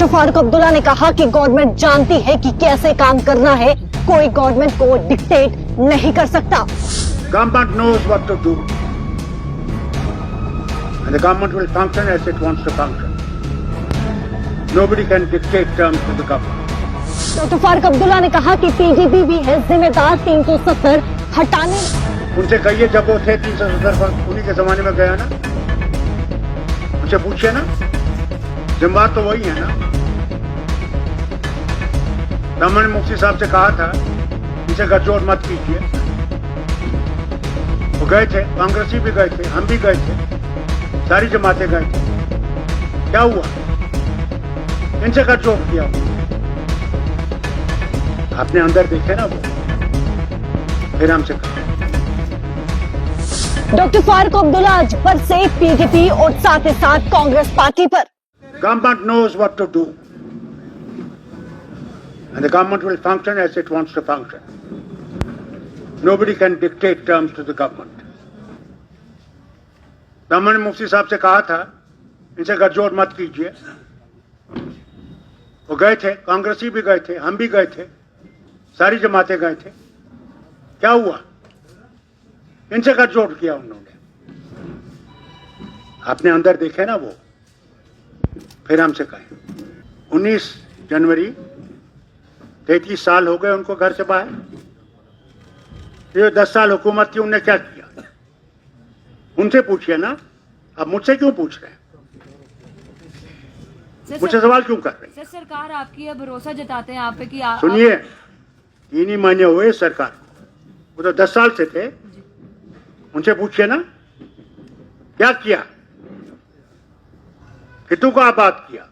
Doctor Farooq Abdullah ने कहा कि गवर्नमेंट जानती है कि कैसे काम करना है, कोई गवर्नमेंट को डिक्टेट नहीं कर सकता। Government knows what to do, and the government will function as it wants to function. Nobody can dictate terms to the government. Doctor Farooq Abdullah ने कहा कि पीडीपी भी है जिम्मेदार 370 हटाने। उनसे कहिए जब वो थे 370 पर, उन्हीं के जमाने में गया ना, उनसे पूछिए ना, जिम्मेदार तो वही है ना। मैंने मुफ्ती साहब से कहा था इनसे गठजोड़ मत कीजिए, वो गए थे, कांग्रेसी भी गए थे, हम भी गए थे, सारी जमातें गए थे, क्या हुआ? इनसे गठजोड़ किया। अपने अंदर देखे ना वो, फिर हमसे कहा। डॉक्टर फारूक अब्दुल्ला आज पर से पीडीपी और साथ ही साथ कांग्रेस पार्टी पर। Government knows what to do, and the government will function as it wants to function. Nobody can dictate terms to the government. मैंने मुफ्ती साहब से कहा था इनसे गठजोड़ मत कीजिए, वो गए थे, कांग्रेसी भी गए थे, हम भी गए थे, सारी जमातें गए थे, क्या हुआ? इनसे गठजोड़ किया उन्होंने। अपने अंदर देखे ना वो, फिर हमसे कहे। 19 जनवरी 33 साल हो गए उनको घर से बाहर। ये 10 साल हुकूमत की, उन्होंने क्या किया? उनसे पूछिए ना, अब मुझसे क्यों पूछ रहे हैं? मुझसे सवाल क्यों कर रहे हैं? सर, सरकार आपकी है, भरोसा जताते हैं आप पे कि सुनिए, 3 ही महीने हुए सरकार, वो तो 10 साल से थे। उनसे पूछिए ना, क्या किया, कितु को आबाद किया?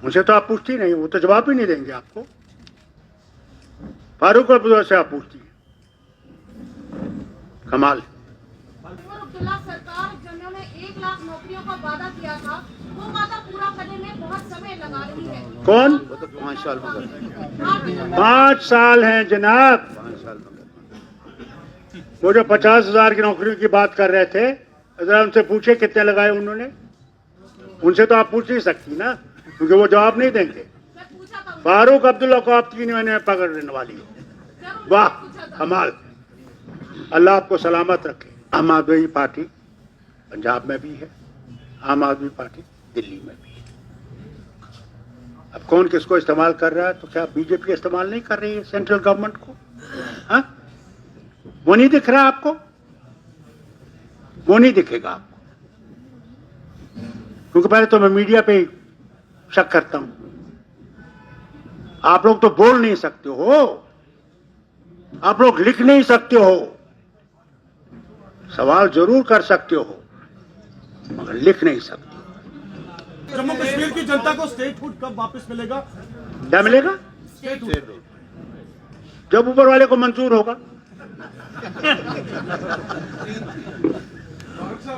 मुझे तो आप पूछती नहीं, वो तो जवाब ही नहीं देंगे आपको। फारूक अब्दुल्ला से आप पूछती हैं, कमाल। अब्दुल्ला सरकार जिन्होंने 1 लाख नौकरियों का वादा किया था, वो वादा पूरा करने में बहुत समय लगा रही है। कौन? वो तो 5 साल में करते हैं। 5 साल हैं जनाब। 5 साल में करते वो जो 50,000 की नौकरियों की बात कर रहे थे, जरा उनसे पूछे कितने लगाए उन्होंने। उनसे तो आप पूछ नहीं सकती ना, क्योंकि वो जवाब नहीं देंगे। फारूक अब्दुल्ला को आप 3 महीने में पकड़ने वाली हो। वाह, कमाल। अल्लाह आपको सलामत रखे। आम आदमी पार्टी पंजाब में भी है, आम आदमी पार्टी दिल्ली में भी है। अब कौन किसको इस्तेमाल कर रहा है? तो क्या बीजेपी इस्तेमाल नहीं कर रही है सेंट्रल गवर्नमेंट को? हाँ, वो नहीं दिख रहा आपको? वो नहीं दिखेगा आपको, क्योंकि पहले तो मैं मीडिया पे शक करता हूं। आप लोग तो बोल नहीं सकते हो, आप लोग लिख नहीं सकते हो, सवाल जरूर कर सकते हो मगर लिख नहीं सकते। जम्मू कश्मीर की जनता को स्टेटहुड कब वापस मिलेगा? क्या मिलेगा? जब ऊपर वाले को मंजूर होगा।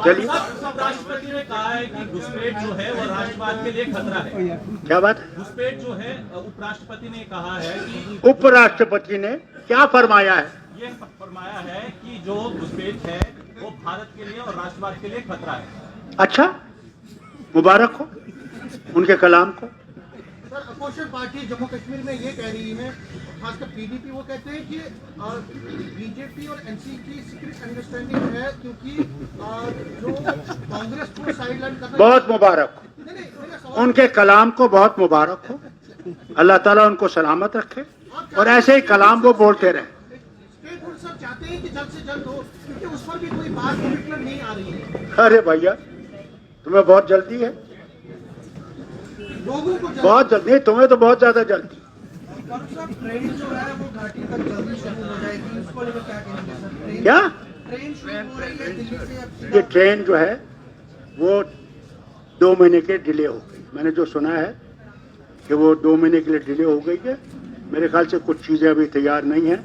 चलिए, राष्ट्रपति ने कहा है कि घुसपैठ जो है वो राष्ट्रवाद के लिए खतरा है। क्या बात है? घुसपैठ जो है, उपराष्ट्रपति ने कहा है कि उपराष्ट्रपति ने क्या फरमाया है? ये फरमाया है कि जो घुसपैठ है वो भारत के लिए और राष्ट्रवाद के लिए खतरा है। अच्छा, मुबारक हो उनके कलाम को। Sir, opposition party Jammu Kashmir में ये कह रही है, खासकर पीडीपी, वो कहते हैं कि बीजेपी और एनसी की सीक्रेट अंडरस्टैंडिंग है, क्योंकि जो कांग्रेस को साइडलाइन करना। बहुत मुबारक हो उनके कलाम को, बहुत मुबारक हो। अल्लाह ताला उनको सलामत रखे और ऐसे ही कलाम वो बोलते रहे। स्टेटहुड सब चाहते हैं कि जल्द से जल्द हो, क्योंकि उस पर भी कोई बात कमिटमेंट नहीं आ रही है। अरे भैया, तुम्हें बहुत जल्दी है, लोगों को बहुत जल्दी। तुम्हें तो बहुत ज्यादा जल्दी। ट्रेन जो है वो घाटी तक जल्दी शुरू हो जाएगी, उसको लेकर क्या कहेंगे सर? क्या? ट्रेन शुरू हो रही है दिल्ली से। ये ट्रेन जो है वो 2 महीने के डिले हो गई। मैंने जो सुना है कि वो 2 महीने के लिए डिले हो गई है। मेरे ख्याल से कुछ चीज़ें अभी तैयार नहीं हैं,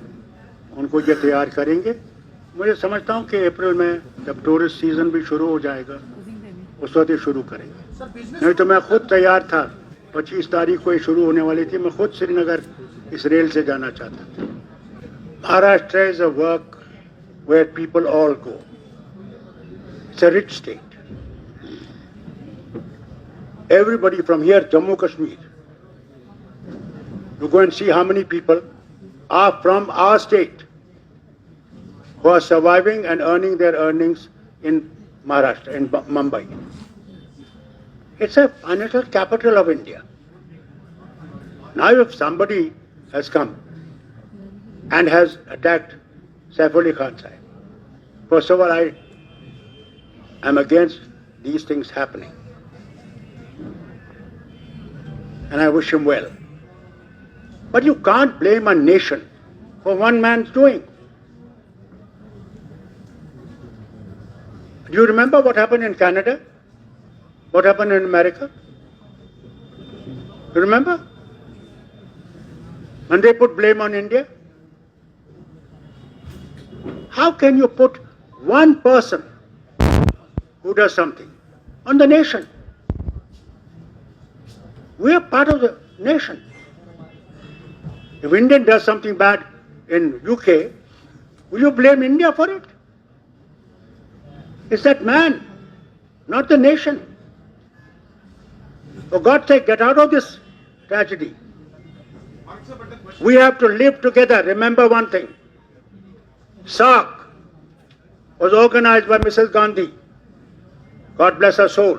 उनको ये तैयार करेंगे। मुझे समझता हूँ कि अप्रैल में जब टूरिस्ट सीजन भी शुरू हो जाएगा उस वक्त ये शुरू करेंगे। नहीं तो मैं खुद तैयार था, 25 तारीख को ये शुरू होने वाली थी। मैं खुद श्रीनगर इस रेल से जाना चाहता था। Maharashtra is a work where people all go. It's a rich state, everybody from here, Jammu Kashmir, to go and see how many people are from our state who are surviving and earning their earnings in Maharashtra, in Mumbai. It's a financial capital of India. Now if somebody has come and has attacked Saif Ali Khan Sahib, first of all, I am against these things happening. And I wish him well. But you can't blame a nation for one man's doing. Do you remember what happened in Canada? What happened in America? You remember? And they put blame on India. How can you put one person who does something on the nation? We are part of the nation. If Indian does something bad in UK, will you blame India for it? It's that man, not the nation. For God's sake, get out of this tragedy. We have to live together. Remember one thing. SARC was organized by Mrs. Gandhi. God bless her soul.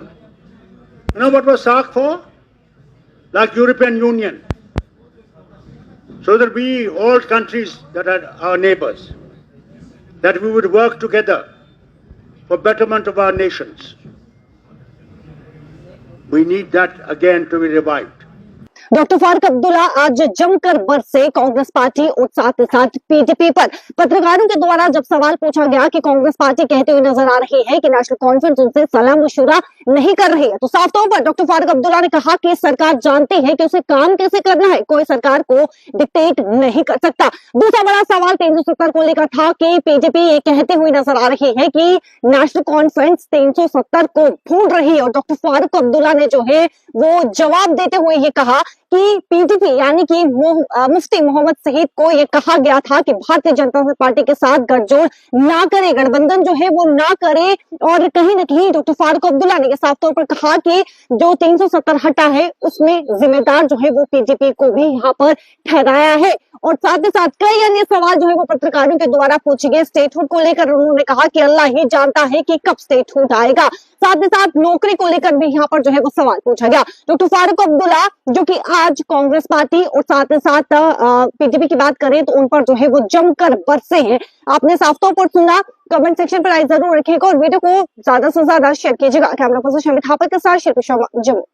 You know what was SARC for? Like European Union. So that we, all countries that are our neighbors, that we would work together for betterment of our nations. We need that again to be revived. Doctor Farooq Abdullah आज जमकर बरसे Congress party और साथ ही साथ PDP पर। पत्रकारों के द्वारा जब सवाल पूछा गया कि कांग्रेस पार्टी कहते हुए नजर आ रही है कि नेशनल कॉन्फ्रेंस उनसे सलाह मशुरा नहीं कर रही है, तो साफ तौर पर डॉक्टर फारूक अब्दुल्ला ने कहा कि सरकार जानती है कि उसे काम कैसे करना है, कोई सरकार को डिक्टेट नहीं कर सकता। दूसरा बड़ा सवाल 370 को लेकर था कि पीडीपी ये कहते हुए नजर आ रही है कि नेशनल कॉन्फ्रेंस 370 को भूल रही है, और डॉक्टर फारूक अब्दुल्ला ने जो है वो जवाब देते हुए ये कहा कि पीडीपी यानी कि मुफ्ती मोहम्मद सईद को यह कहा गया था कि भारतीय जनता पार्टी के साथ गठजोड़ ना करे, गठबंधन जो है वो ना करे, और कहीं ना कहीं डॉक्टर फारूक अब्दुल्ला ने साफ तौर पर कहा कि जो 370 हटा है उसमें जिम्मेदार जो है वो पीडीपी को भी यहाँ पर ठहराया है। और साथ ही साथ कई अन्य सवाल जो है वो पत्रकारों के द्वारा पूछे गए। स्टेटहुड को लेकर उन्होंने कहा कि अल्लाह ही जानता है कि कब स्टेटहुड आएगा। साथ ही साथ नौकरी को लेकर भी यहाँ पर जो है वो सवाल पूछा गया। डॉक्टर फारूक अब्दुल्ला जो कि आज कांग्रेस पार्टी और साथ ही साथ पीडीपी की बात करें तो उन पर जो है वो जमकर बरसे हैं। आपने साफ तौर पर सुना। कमेंट सेक्शन पर राय जरूर रखिएगा और वीडियो को ज्यादा से ज्यादा शेयर कीजिएगा। कैमरा पर्सन शमी थापर के साथ शिल्पी शर्मा, जम्मू।